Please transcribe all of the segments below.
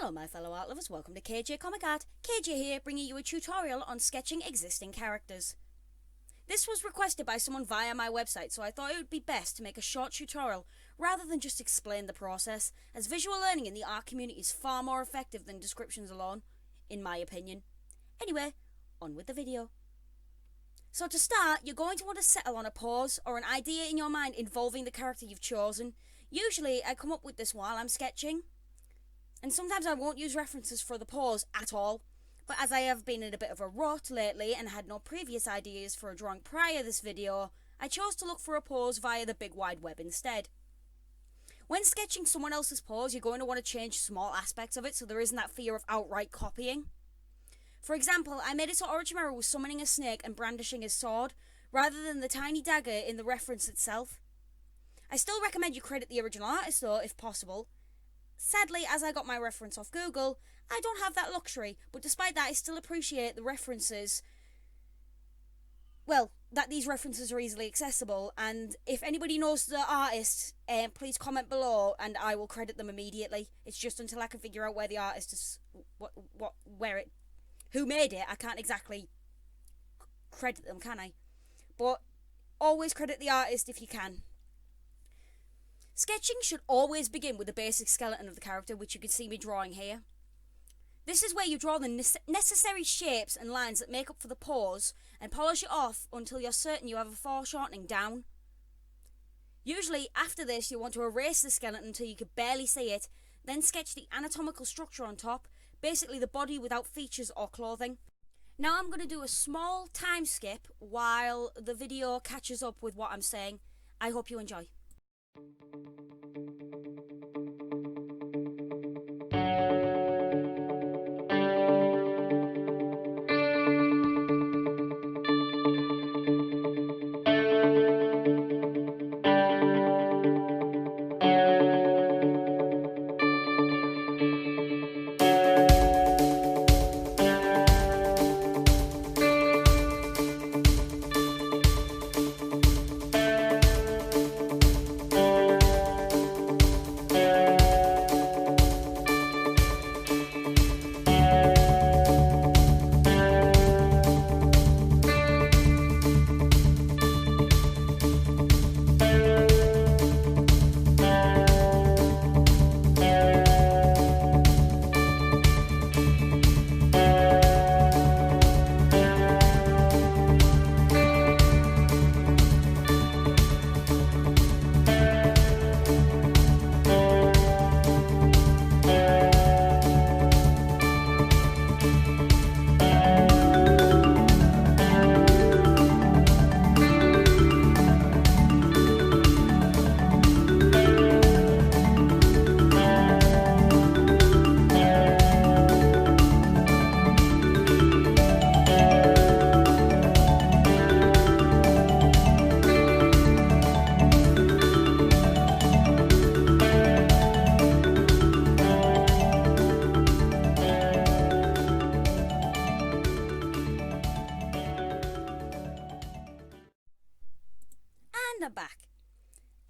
Hello my fellow art lovers, welcome to KayJayComicArt. KJ here, bringing you a tutorial on sketching existing characters. This was requested by someone via my website, so I thought it would be best to make a short tutorial rather than just explain the process, as visual learning in the art community is far more effective than descriptions alone, in my opinion. Anyway, on with the video. So to start, you're going to want to settle on a pose or an idea in your mind involving the character you've chosen. Usually I come up with this while I'm sketching, and sometimes I won't use references for the pose at all, but as I have been in a bit of a rut lately and had no previous ideas for a drawing prior to this video, I chose to look for a pose via the big wide web instead. When sketching someone else's pose, you're going to want to change small aspects of it so there isn't that fear of outright copying. For example, I made it so Orochimaru was summoning a snake and brandishing his sword, rather than the tiny dagger in the reference itself. I still recommend you credit the original artist though, if possible. Sadly, as I got my reference off Google, I don't have that luxury, but despite that I still appreciate the references. Well, that these references are easily accessible, and if anybody knows the artist, please comment below and I will credit them immediately. It's just until I can figure out where the artist is, who made it, I can't exactly credit them, can I? But always credit the artist if you can. Sketching should always begin with the basic skeleton of the character, which you can see me drawing here. This is where you draw the necessary shapes and lines that make up for the pose and polish it off until you're certain you have a foreshortening down. Usually after this you want to erase the skeleton until you can barely see it, then sketch the anatomical structure on top, basically the body without features or clothing. Now I'm going to do a small time skip while the video catches up with what I'm saying. I hope you enjoy. I'm back.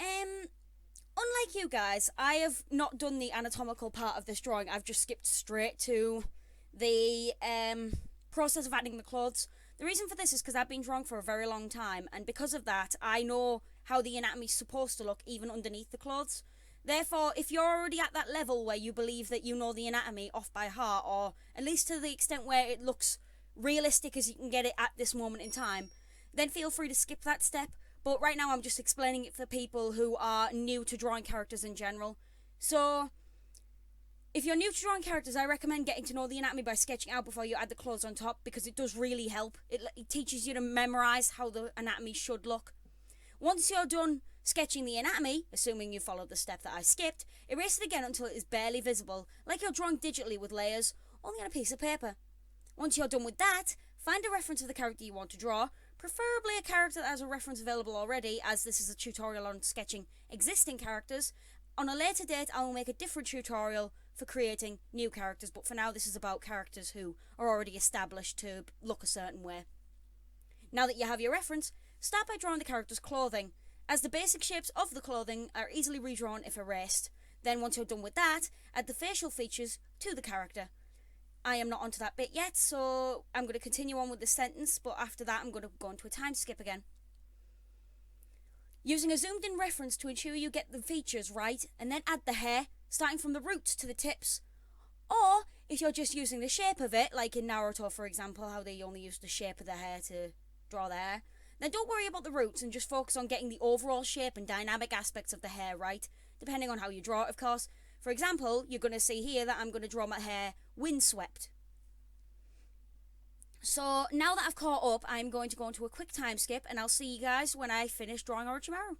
Unlike you guys, I have not done the anatomical part of this drawing. I've just skipped straight to the process of adding the clothes. The reason for this is because I've been drawing for a very long time, and because of that, I know how the anatomy is supposed to look even underneath the clothes. Therefore, if you're already at that level where you believe that you know the anatomy off by heart, or at least to the extent where it looks realistic as you can get it at this moment in time, then feel free to skip that step. But right now I'm just explaining it for people who are new to drawing characters in general. So, if you're new to drawing characters, I recommend getting to know the anatomy by sketching out before you add the clothes on top, because it does really help. It teaches you to memorise how the anatomy should look. Once you're done sketching the anatomy, assuming you followed the step that I skipped, erase it again until it is barely visible, like you're drawing digitally with layers, only on a piece of paper. Once you're done with that, find a reference of the character you want to draw, preferably a character that has a reference available already, as this is a tutorial on sketching existing characters. On a later date, I will make a different tutorial for creating new characters, but for now this is about characters who are already established to look a certain way. Now that you have your reference, start by drawing the character's clothing, as the basic shapes of the clothing are easily redrawn if erased. Then once you're done with that, add the facial features to the character. I am not onto that bit yet, so I'm going to continue on with the sentence, but after that I'm going to go into a time skip again. Using a zoomed in reference to ensure you get the features right, and then add the hair, starting from the roots to the tips. Or, if you're just using the shape of it, like in Naruto for example, how they only use the shape of the hair to draw the hair, then don't worry about the roots and just focus on getting the overall shape and dynamic aspects of the hair right, depending on how you draw it of course. For example, you're going to see here that I'm going to draw my hair windswept. So now that I've caught up, I'm going to go into a quick time skip and I'll see you guys when I finish drawing Orochimaru.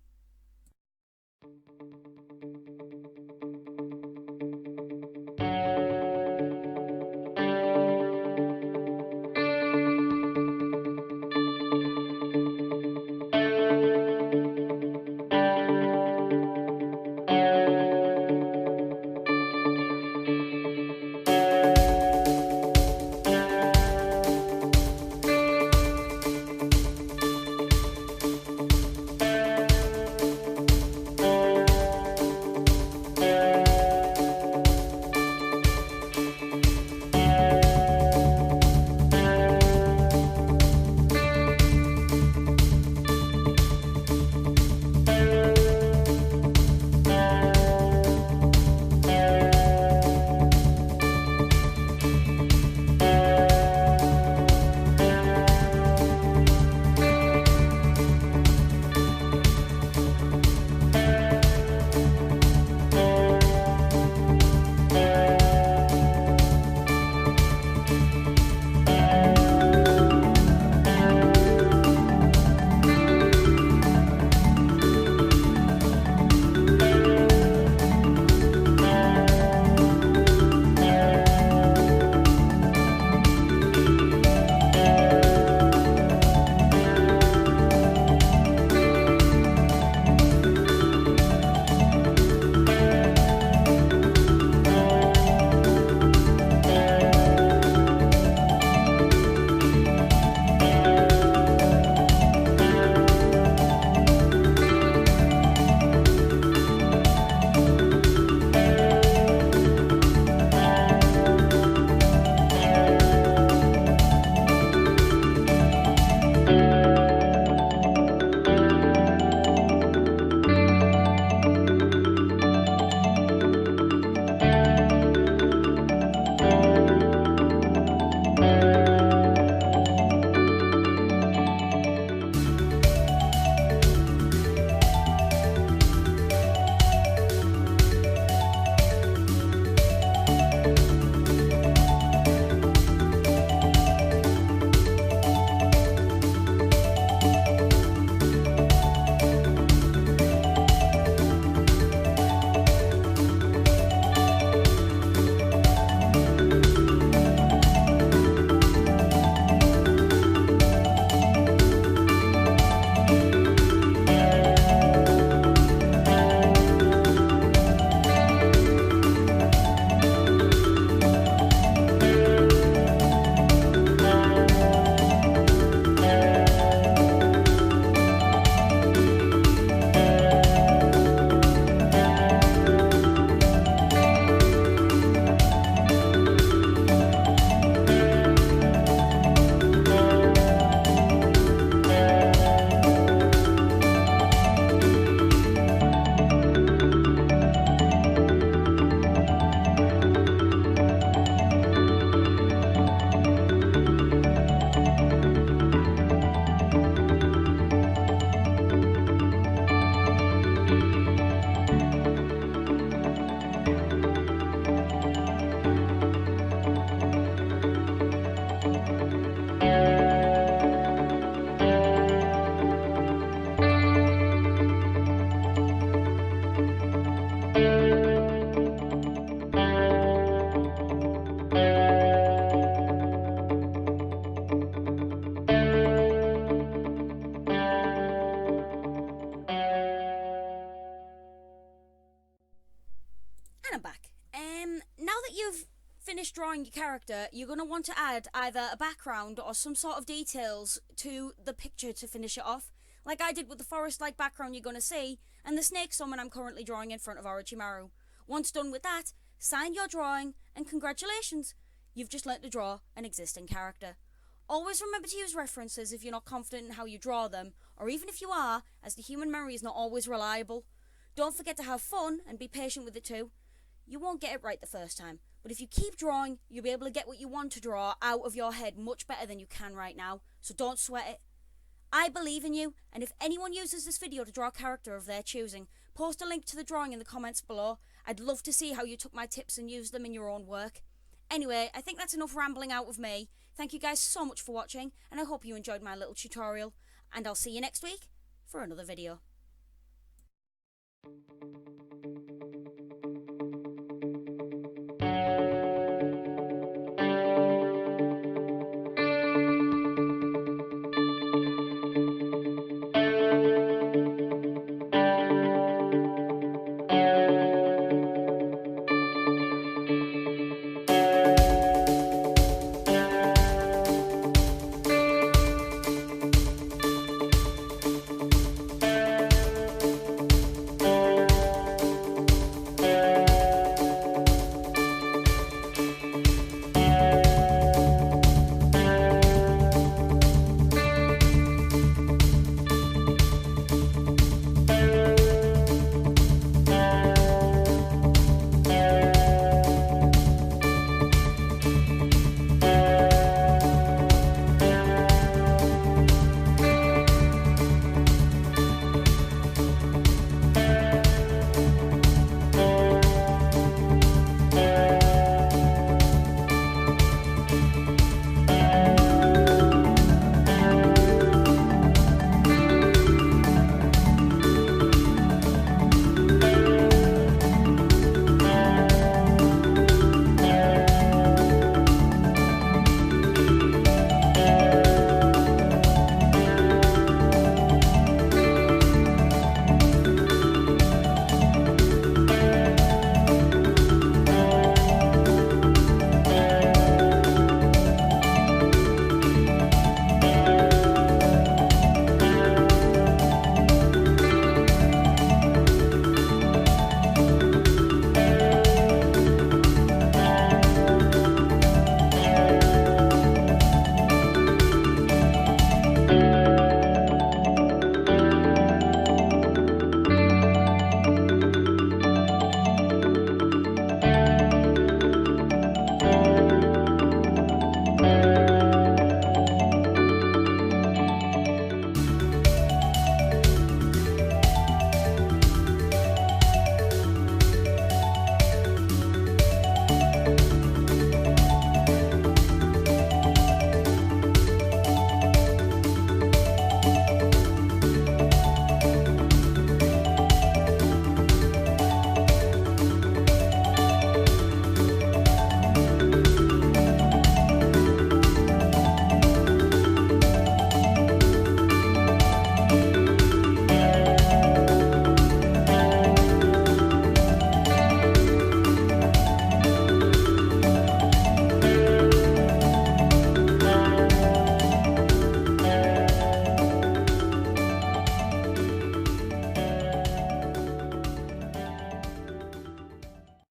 I'm back. Now that you've finished drawing your character, you're going to want to add either a background or some sort of details to the picture to finish it off, like I did with the forest-like background you're going to see, and the snake summon I'm currently drawing in front of Orochimaru. Once done with that, sign your drawing and congratulations, you've just learnt to draw an existing character. Always remember to use references if you're not confident in how you draw them, or even if you are, as the human memory is not always reliable. Don't forget to have fun and be patient with it too. You won't get it right the first time, but if you keep drawing, you'll be able to get what you want to draw out of your head much better than you can right now, so don't sweat it. I believe in you, and if anyone uses this video to draw a character of their choosing, post a link to the drawing in the comments below. I'd love to see how you took my tips and used them in your own work. Anyway, I think that's enough rambling out of me. Thank you guys so much for watching, and I hope you enjoyed my little tutorial. And I'll see you next week for another video.